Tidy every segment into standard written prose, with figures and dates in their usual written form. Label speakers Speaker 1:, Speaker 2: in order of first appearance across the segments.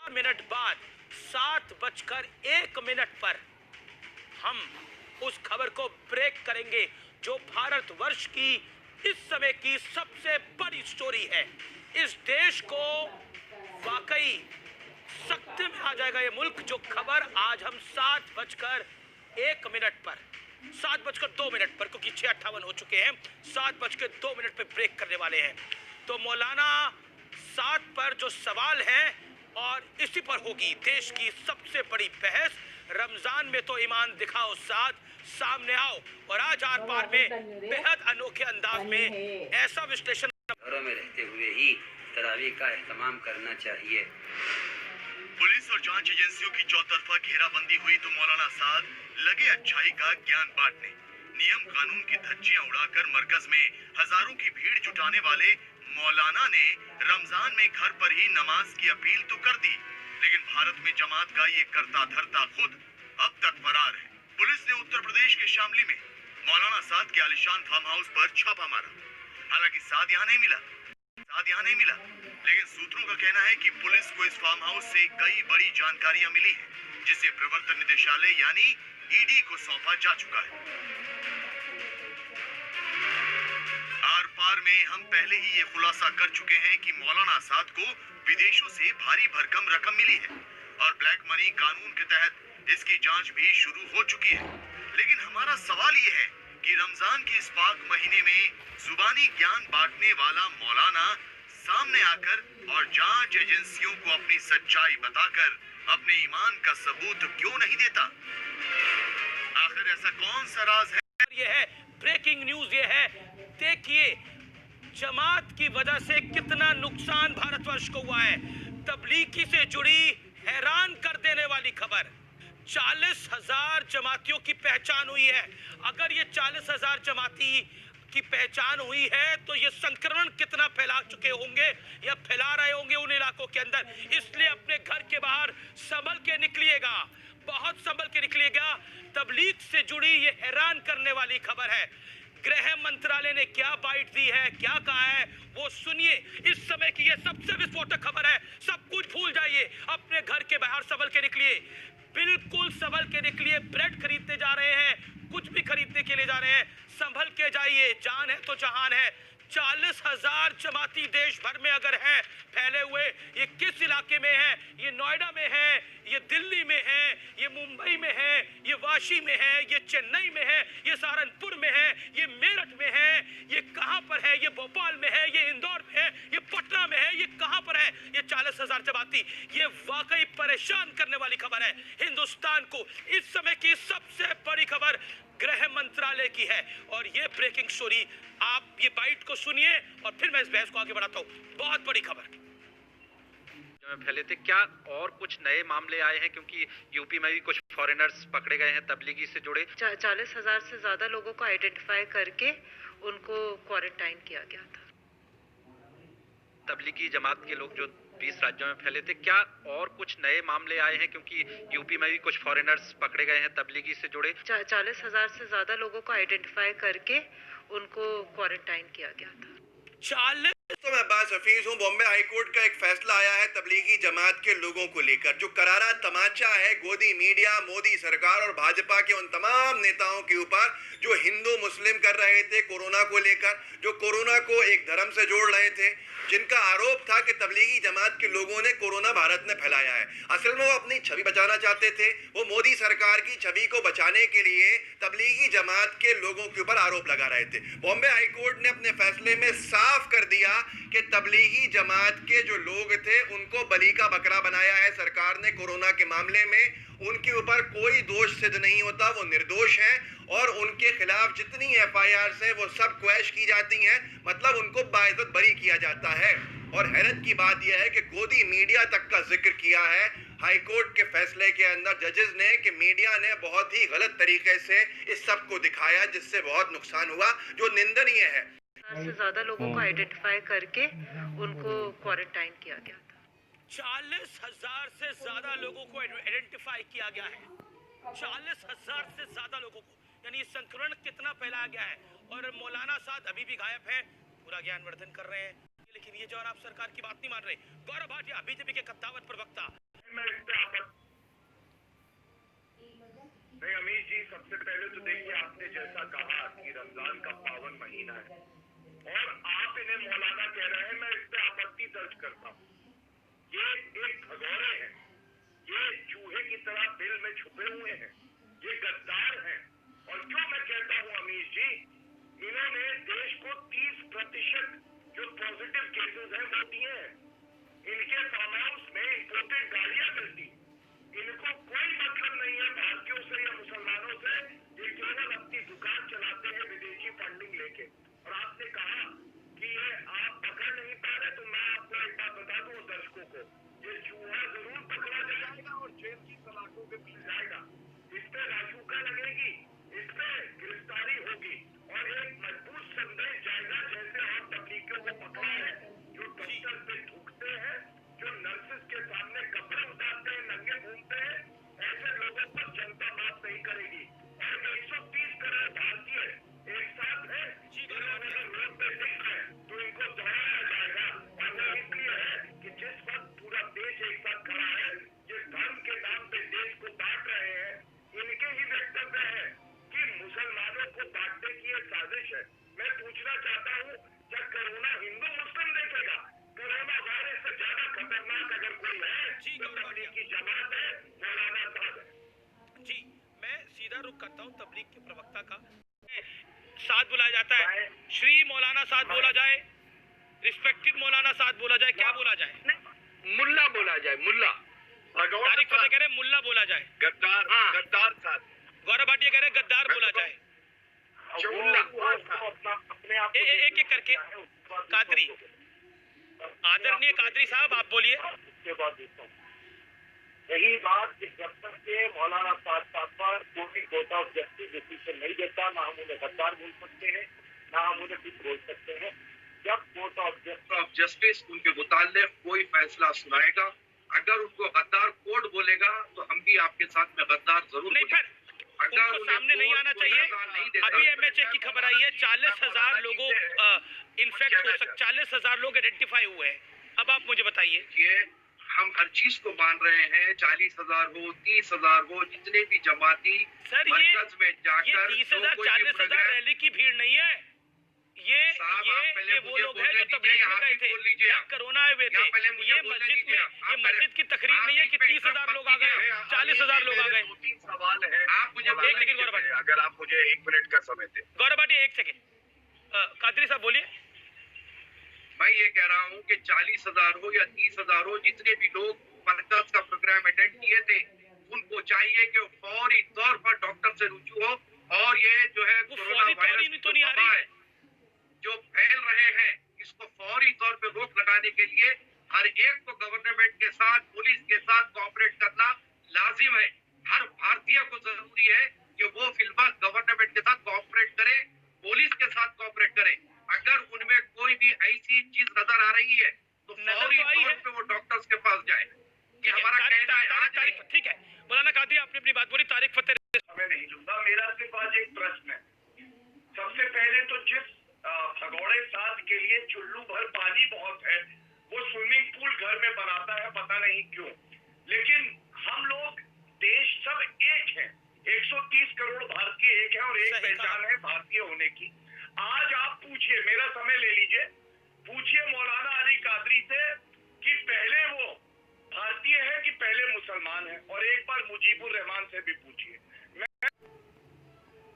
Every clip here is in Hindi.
Speaker 1: मिनट बाद 7:01 पर हम उस खबर को ब्रेक करेंगे जो भारतवर्ष की इस समय की सबसे बड़ी स्टोरी है। इस देश को वाकई सख्ते में आ जाएगा ये मुल्क, जो खबर आज हम 7:01 पर 7:02 पर, क्योंकि 6:58 हो चुके हैं, 7:02 पे ब्रेक करने वाले हैं। तो मौलाना साद पर जो सवाल है और इसी पर होगी देश की सबसे बड़ी बहस। रमजान में तो ईमान दिखाओ साथ, सामने आओ और आज आर पार में बेहद अनोखे अंदाज में ऐसा विश्लेषण।
Speaker 2: घरों में रहते हुए ही तरावीह का एहतमाम करना चाहिए।
Speaker 3: पुलिस और जांच एजेंसियों की चौतरफा घेराबंदी हुई तो मौलाना साद लगे अच्छाई का ज्ञान बांटने। नियम कानून की धज्जियां उड़ाकर मरकज में हजारों की भीड़ जुटाने वाले मौलाना ने रमजान में घर पर ही नमाज की अपील तो कर दी, लेकिन भारत में जमात का ये करता धरता खुद अब तक फरार है। पुलिस ने उत्तर प्रदेश के शामली में मौलाना साद के आलिशान फार्म हाउस पर छापा मारा। हालांकि साद यहाँ नहीं मिला, लेकिन सूत्रों का कहना है कि पुलिस को इस फार्म हाउस से कई बड़ी जानकारियां मिली हैं, जिसे प्रवर्तन निदेशालय यानी ईडी को सौंपा जा चुका है। आर पार में हम पहले ही ये खुलासा कर चुके हैं कि मौलाना साद को विदेशों से भारी भरकम रकम मिली है और ब्लैक मनी कानून के तहत इसकी जांच भी शुरू हो चुकी है। लेकिन हमारा सवाल ये है कि रमजान के इस पाक महीने में जुबानी ज्ञान बांटने वाला मौलाना सामने आकर और जांच एजेंसियों को अपनी सच्चाई बताकर अपने ईमान का सबूत क्यों नहीं देता? आखिर ऐसा कौन सा राज है?
Speaker 1: ये है ब्रेकिंग न्यूज, ये है देखिए जमात की वजह से कितना नुकसान भारतवर्ष को हुआ है। तबलीगी से जुड़ी हैरान कर देने वाली खबर, 40,000 जमातियों की पहचान हुई है। अगर ये 40,000 जमाती की पहचान हुई है तो ये संक्रमण कितना फैला चुके होंगे या फैला रहे होंगे उन इलाकों के अंदर। इसलिए अपने घर के बाहर संभल के निकलिएगा, बहुत संभल के निकलिएगा। तबलीग से जुड़ी ये हैरान करने वाली खबर है। गृह मंत्रालय ने क्या बाइट दी है, क्या कहा है, वो सुनिए। इस समय की ये सबसे विस्फोटक खबर है। सब कुछ भूल जाइए, अपने घर के बाहर संभल के निकलिए, बिल्कुल संभल के निकलिए। ब्रेड खरीदने जा रहे हैं, कुछ भी खरीदने के लिए जा रहे हैं, संभल के जाइए, जान है तो जहान है। 40,000 जमाती देश भर में अगर हैं फैले हुए, ये किस इलाके में है? ये नोएडा में है, ये दिल्ली में है, ये मुंबई में है, ये वाशी में है, ये चेन्नई में है, ये सहारनपुर में है, ये मेरठ में है, ये कहां पर है? ये भोपाल में है, ये इंदौर में है, ये पटना में है, ये कहां पर है? ये 40,000 जमाती। ये वाकई परेशान करने वाली खबर है हिंदुस्तान को। इस समय की सबसे बड़ी खबर गृह मंत्रालय की है और ये ब्रेकिंग स्टोरी, आप ये बाइट को सुनिए और फिर मैं इस बहस को आगे बढ़ाता हूं। बहुत बड़ी खबर
Speaker 4: फैले थे, क्या और कुछ नए मामले आए हैं? क्योंकि यूपी में भी कुछ फॉरेनर्स पकड़े गए हैं तबलीगी से जुड़े।
Speaker 5: 40,000 से ज्यादा लोगों को आइडेंटिफाई करके उनको क्वारंटाइन किया गया था।
Speaker 4: तबलीगी जमात के लोग जो 20 राज्यों में फैले थे, क्या और कुछ नए मामले आए हैं? क्योंकि यूपी में भी कुछ फॉरेनर्स पकड़े गए हैं तबलीगी से जुड़े।
Speaker 5: 40,000 से ज्यादा लोगों को आइडेंटिफाई करके उनको क्वारंटाइन किया गया था।
Speaker 1: 40
Speaker 3: तो मैं अब्बास हफीज हूँ। बॉम्बे हाईकोर्ट का एक फैसला आया है तबलीगी जमात के लोगों को लेकर। जो करारा तमाचा है गोदी मीडिया, मोदी सरकार और भाजपा के उन तमाम नेताओं के ऊपर जो हिंदू मुस्लिम कर रहे थे कोरोना को लेकर, जो कोरोना को एक धर्म से जोड़ रहे थे, जिनका आरोप था कि तबलीगी जमात के लोगों ने कोरोना भारत में फैलाया है। असल में वो अपनी छवि बचाना चाहते थे। वो मोदी सरकार की छवि को बचाने के लिए तबलीगी जमात के लोगों के ऊपर आरोप लगा रहे थे। बॉम्बे हाईकोर्ट ने अपने फैसले में साफ कर दिया कि तबलीगी जमात के जो लोग थे उनको बलि का बकरा बनाया है सरकार ने कोरोना के मामले में। उनके ऊपर कोई दोष सिद्ध नहीं होता, वो निर्दोष हैं और उनके खिलाफ जितनी एफआईआर हैं वो सब क्वैश की जाती हैं, मतलब उनको बाइज्जत बरी किया जाता है। और हैरत की बात यह है कि गोदी मीडिया तक का जिक्र किया है हाईकोर्ट के फैसले के अंदर जजेस ने कि मीडिया ने बहुत ही गलत तरीके से इस सब को दिखाया, जिससे बहुत नुकसान हुआ, जो निंदनीय है।
Speaker 5: से ज्यादा लोगों को आइडेंटिफाई करके उनको क्वारंटाइन किया गया था।
Speaker 1: 40,000 से ज्यादा लोगों को आइडेंटिफाई किया गया है। 40,000 से ज्यादा लोगों को, यानी संक्रमण कितना फैलाया गया है। और मौलाना साद अभी भी गायब है, पूरा ज्ञानवर्धन कर रहे हैं, लेकिन ये जवान आप सरकार की बात नहीं मान रहे। गौरव भाटिया बीजेपी के कद्दावर प्रवक्ता
Speaker 6: है और आप इन्हें मौलाना कह रहे हैं, मैं इस पे आपत्ति दर्ज करता हूँ। ये एक भगौड़े हैं, ये चूहे की तरह बिल में छुपे हुए हैं, ये गद्दार हैं। और जो मैं कहता हूँ अमीर जी, इन्होंने देश को 30% जो पॉजिटिव केसेस हैं वो दिए हैं। इनके फार्म हाउस में इंपोर्टेड गाड़ियां मिलती, इनको कोई मतलब नहीं है भारतीयों से या मुसलमानों से। ये केवल अपनी दुकान चलाते हैं विदेशी फंडिंग लेके। और आपने कहा कि ये आप पकड़ नहीं पा रहे, तो मैं आपको एक बात बता दूं दर्शकों को, ये चूहा जरूर पकड़ा जाएगा और जेल की सलाखों पे मिल जाएगा। इस पे राजूका लगेगी, इस पे गिरफ्तारी होगी और एक मजबूत संदेश जाएगा, जैसे और तबलीगियों को पकड़ा है, जो डॉक्टर पे थूकते हैं, जो नर्सेस के सामने कपड़े उतारते हैं, नंगे घूमते हैं, ऐसे लोगों पर जनता माफ नहीं करेगी। और 130 करोड़ भारतीय एक साथ है, इन्होंने रोड पे देखा है तो इनको दौड़ाया जाएगा। और वो इसलिए है कि जिस वक्त पूरा देश एक साथ खड़ा है, ये धर्म के नाम पे देश को बांट रहे हैं। इनके ही वक्तव्य है कि मुसलमानों को बांटने की एक साजिश है। मैं पूछना चाहता हूँ, क्या कोरोना हिंदू मुस्लिम देखेगा? कोरोना वायरस से ज्यादा खतरनाक अगर कोई है तो तबलीगी जमात है, मौलाना साहब है।
Speaker 1: जी, मैं सीधा रुख करता हूँ तबलीग के प्रवक्ता का। साथ बुलाया जाता है, श्री मौलाना साथ बोला जाए, रिस्पेक्टेड मौलाना साथ बोला जाए, क्या बोला जाए?
Speaker 6: मुल्ला बोला जाए, मुल्ला।
Speaker 1: तारिक फतेह कह रहे हैं मुल्ला बोला जाए,
Speaker 6: गद्दार, गद्दार साथ।
Speaker 1: गौरव भाटिया कह रहे हैं गद्दार बोला जाए। एक एक करके कादरी, आदरणीय कादरी साहब आप बोलिए।
Speaker 6: यही बात कि जब तक के मौलाना साहब पर कोई कोर्ट ऑफ जस्टिस डिसीजन नहीं देता, ना हम उन्हें गद्दार बोल सकते हैं, ना हम उन्हें कुछ बोल सकते हैं। जब कोर्ट ऑफ जस्टिस उनके मुताल्लिक कोई फैसला सुनाएगा, अगर उनको गद्दार कोर्ट बोलेगा तो हम भी आपके साथ में गद्दार जरूर
Speaker 1: नहीं, फिर उनको सामने नहीं आना चाहिए। अभी एमएचए की खबर आई है 40,000 लोगों इन्फेक्ट हो सकते, 40,000 लोग आइडेंटिफाई हुए हैं। अब आप मुझे बताइए,
Speaker 6: हम हर चीज को मान रहे हैं, 40,000 हो, 30,000 हो, जितने भी जमाती
Speaker 1: सर
Speaker 6: मरकज में जाकर
Speaker 1: 30,000 40,000 रैली की भीड़ नहीं है। ये वो लोग हैं जो तबलीग में गए थे, जब कोरोना आए हुए थे। ये मस्जिद की तकरीर नहीं है कि 30,000 लोग आ गए, 40,000 लोग आ गए।
Speaker 6: 2-3 सवाल है, आप मुझे
Speaker 1: एक सेकंड गौरव भाटिया,
Speaker 6: अगर आप मुझे 1 मिनट का समय दें।
Speaker 1: गौरव भाटिया 1 सेकंड, कादरी साहब बोलिए।
Speaker 6: मैं ये कह रहा हूँ कि 40,000 हो या 30,000 हो, जितने भी लोग मरकज का प्रोग्राम अटेंड किए थे, उनको चाहिए कि फौरी तौर पर डॉक्टर से रुजू हो। और ये जो है कोरोना वायरस
Speaker 1: तो नहीं आ रही है
Speaker 6: जो फैल रहे हैं, इसको फौरी तौर पे रोक लगाने के लिए हर एक को गवर्नमेंट के साथ, पुलिस के साथ कोऑपरेट करना लाजिम है। हर भारतीय को जरूरी है कि वो फिलहाल गवर्नमेंट के साथ कोऑपरेट करे, पुलिस के साथ कोऑपरेट करे। अगर उनमें कोई भी ऐसी चीज नजर आ रही है तो फौरी तौर पे वो डॉक्टर्स के पास जाए। ये हमारा कहना है।
Speaker 1: ठीक है, मौलाना कादरी आपने अपनी बात बोली। तारिक फतेह
Speaker 6: मैं नहीं लूंगा, मेरा सिर्फ आज एक प्रश्न है। सबसे पहले तो जिस भगौड़े साथ के लिए चुल्लू भर पानी बहुत है, वो स्विमिंग पूल घर में बनाता है, पता नहीं क्यों। लेकिन हम लोग देश सब एक है, 130 करोड़ भारतीय एक है और एक पहचान है भारतीय होने की। आज आप पूछिए, मेरा समय ले लीजिए, पूछिए मौलाना अली कादरी से कि पहले वो भारतीय है कि पहले मुसलमान है, और एक बार मुजीबुर रहमान से भी पूछिए।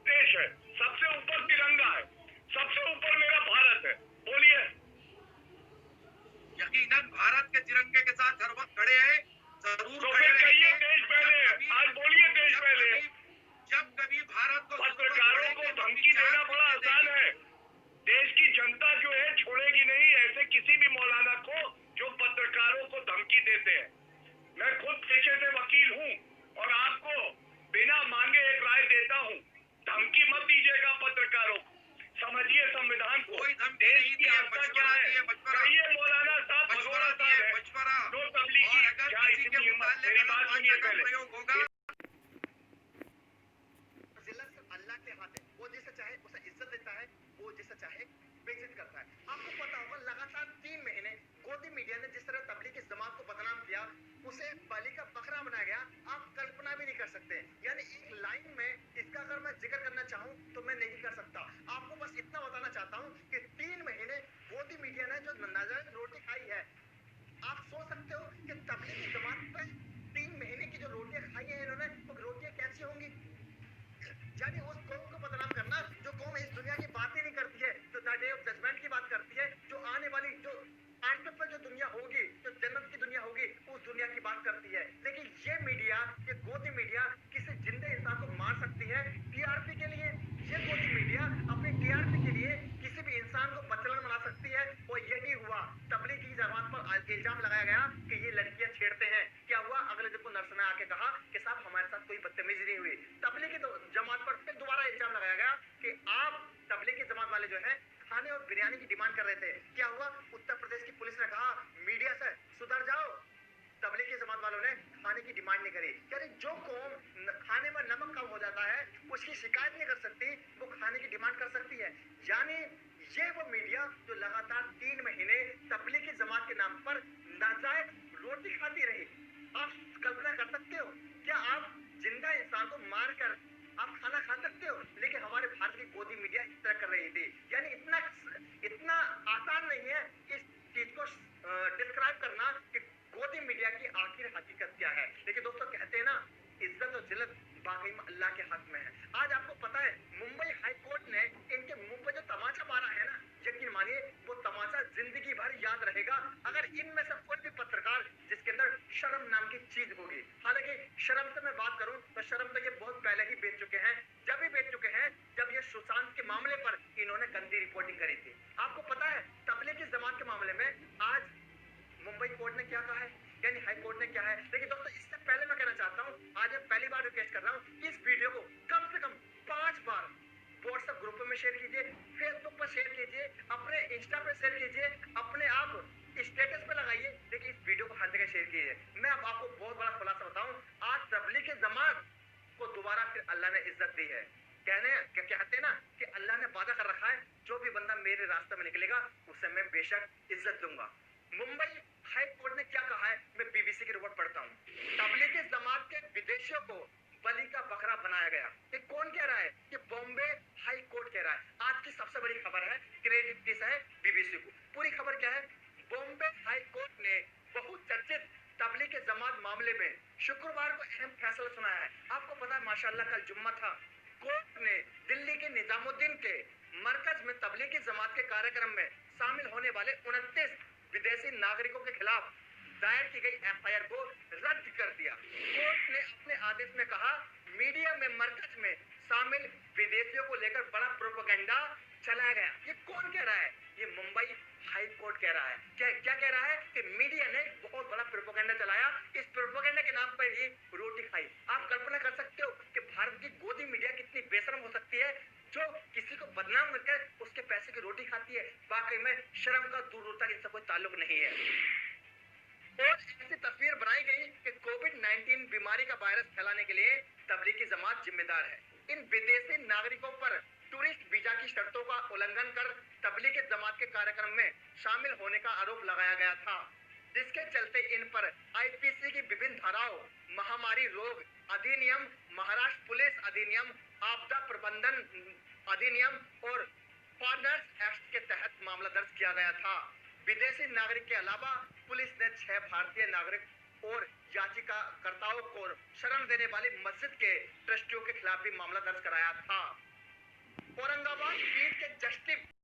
Speaker 6: देश है, सबसे ऊपर तिरंगा है, सबसे ऊपर मेरा भारत है, बोलिए। यकीनन भारत के तिरंगे के साथ हर वक्त खड़े हैं, जरूर
Speaker 7: तो
Speaker 6: खड़े
Speaker 7: कहिए
Speaker 6: रहेंगे।
Speaker 7: देश पहले, आज बोलिए देश पहले।
Speaker 6: जब कभी भारत को
Speaker 7: पत्रकारों को धमकी देना बड़ा आसान है, देश की जनता जो है छोड़ेगी नहीं ऐसे किसी भी मौलाना को जो पत्रकारों को धमकी देते हैं। मैं खुद पेशे से वकील हूँ और आपको बिना मांगे एक राय देता हूँ, धमकी मत दीजिएगा पत्रकारों को, समझिए संविधान को। देश की आस्था क्या है, कहिए मौलाना साहब, भगोड़ा साहब है, दो तबलीगी, क्या इतनी हिम्मत? मेरी बात सुनिए पहले।
Speaker 8: अल्लाह के हाथ है, वो जिसे चाहे उसे इज्जत देता है, वो जिसे चाहे बेइज्जत करता है। आपको पता होगा लगातार 3 महीने गोदी मीडिया ने जिस तरह तबलीग इस जमात को बदनाम किया, उसे बलि का बकरा बनाया गया। आप कल्पना भी नहीं नहीं कर सकते। यानी एक लाइन में इसका अगर मैं जिक्र करना चाहूं तो मैं नहीं कर सकता। आपको बस इतना बताना चाहता हूं कि 3 महीने मोदी मीडिया ने जो नाजायज रोटी खाई है, आप सोच सकते हो कि तबलीगी जमात पे 3 महीने की जो रोटियां खाई है इन्होंने, वो रोटियां कैसी होंगी। यानी उस कौम को बदनाम करना जो कौम इस दुनिया की बात ही नहीं करती है, जो डे ऑफ जजमेंट की बात करती है, जो आने वाली जो आखिरत पर जो दुनिया होगी, जो जन्नत की दुनिया होगी, उस दुनिया की बात करती है। लेकिन ये मीडिया, ये गोदी मीडिया किसी जिंदे इंसान को मार सकती है टीआरपी के लिए। ये गोदी मीडिया अपनी टीआरपी के लिए किसी भी इंसान को बचलन बना सकती है। और यही हुआ, तबलीगी जमात पर इल्जाम लगाया गया कि ये लड़कियां छेड़ते हैं। क्या हुआ, अगले दिन को नर्स ने आके कहा कि साहब हमारे साथ कोई बदतमीजी नहीं हुई। तबलीगी जमात पर फिर दोबारा इल्जाम लगाया गया कि आप तबलीगी जमात वाले जो है खाने और बिरयानी की डिमांड कर रहे थे। क्या हुआ, उत्तर प्रदेश की पुलिस ने कहा मीडिया से सुधर जाओ, तबलीगी जमात वालों ने खाने की डिमांड नहीं करी। यानी जो कौम खाने में नमक कम हो जाता है उसकी शिकायत नहीं कर सकती, वो खाने की डिमांड कर सकती है। यानी ये वो मीडिया जो लगातार 3 महीने तबलीगी जमात के नाम पर नाजायज रोटी खाती रही। आप कल्पना कर सकते हो, क्या आप जिंदा इंसान को मार कर आप खाना खा सकते हो? लेकिन हमारे भारत की गोदी मीडिया इस तरह कर रही थी। यानी इतना आसान नहीं है इस चीज को डिस्क्राइब करना कि गोदी मीडिया की आखिर हकीकत क्या है। लेकिन दोस्तों कहते हैं ना, इज्जत और जिल्लत बाकी में अल्लाह के हाथ में है। आज आपको पता है मुंबई हाई कोर्ट ने इनके मुंह पे जो तमाचा मारा है ना, यकीन मानिए वो तमाचा जिंदगी भर याद रहेगा। अगर इनमें से कोई भी पत्रकार जिसके अंदर शर्म नाम की चीज होगी, हालांकि शर्म से मैं बात करूं तो शर्म तो ये बहुत पहले ही बेच चुके हैं। जब ही बेच चुके हैं जब ये सुशांत के मामले पर इन्होंने गंदी रिपोर्टिंग करी थी। आपको पता है तबलीगी जमात के मामले में आज मुंबई कोर्ट ने क्या कहा है, यानी हाई कोर्ट ने क्या है। लेकिन दोस्तों इससे पहले मैं कहना चाहता हूं, आज मैं पहली बार रिक्वेस्ट कर रहा हूं, इस वीडियो को कम से कम 5 बार व्हाट्सएप ग्रुप में शेयर कीजिए, फेसबुक पर शेयर कीजिए, अपने इंस्टा पे शेयर कीजिए, अपने आप स्टेटस पे लगाइए, लेकिन इस वीडियो को हर जगह शेयर कीजिए। मैं अब आपको बहुत बड़ा खुलासा बताऊं, आज तबलीगी जमात को दोबारा फिर अल्लाह ने इज्जत दी है। कहते हैं ना कि अल्लाह ने वादा कर रखा है, जो भी बंदा मेरे रास्ते में निकलेगा उसे मैं बेशक इज्जत दूंगा। मुंबई हाई कोर्ट ने क्या कहा है, मैं बीबीसी की रिपोर्ट पढ़ता हूँ। तबलीगी जमात के विदेशियों को बलि का बकरा बनाया गया। ये कौन कह रहा है? ये बॉम्बे हाई कोर्ट कह रहा है। आज की सबसे बड़ी खबर है, क्रेडिट किस है? बीबीसी को। पूरी खबर क्या है? बॉम्बे हाई कोर्ट ने बहुचर्चित तबलीगी जमात मामले में शुक्रवार को अहम फैसला सुनाया है। आपको पता है माशाल्लाह कल जुम्मा था। कोर्ट ने दिल्ली के निजामुद्दीन के मरकज में तबलीगी जमात के कार्यक्रम में शामिल होने वाले 29 विदेशी नागरिकों के खिलाफ दायर की गई एफआईआर को रद्द कर दिया। कोर्ट ने अपने आदेश में कहा, मीडिया में मरकज में शामिल विदेशियों को लेकर बड़ा प्रोपेगेंडा चलाया गया। ये कौन कह रहा है? ये मुंबई हाई कोर्ट कह रहा है। क्या कह रहा है कि मीडिया ने बहुत बड़ा प्रोपेगेंडा चलाया, इस प्रोपेगेंडा के नाम पर ही रोटी खाई। आप कल्पना कर सकते हो कि भारत की गोदी मीडिया कितनी बेशर्म हो सकती है, जो किसी को बदनाम करके उसके पैसे की रोटी खाती है। वाकई में शर्म का दूर तक इनसे कोई ताल्लुक नहीं है। और ऐसी तस्वीर बनाई गई कि कोविड-19 बीमारी का वायरस फैलाने के लिए तबलीगी जमात जिम्मेदार है। इन विदेशी नागरिकों पर टूरिस्ट वीजा की शर्तों का उल्लंघन कर तबलीगी जमात के कार्यक्रम में शामिल होने का आरोप लगाया गया था, जिसके चलते इन पर आईपीसी की विभिन्न धाराओं, महामारी रोग अधिनियम, महाराष्ट्र पुलिस अधिनियम, आपदा प्रबंधन अधिनियम और फॉरेनर्स एक्ट के तहत मामला दर्ज किया गया था। विदेशी नागरिक के अलावा पुलिस ने 6 भारतीय नागरिक और याचिकाकर्ताओं को शरण देने वाली मस्जिद के ट्रस्टियों के खिलाफ भी मामला दर्ज कराया था।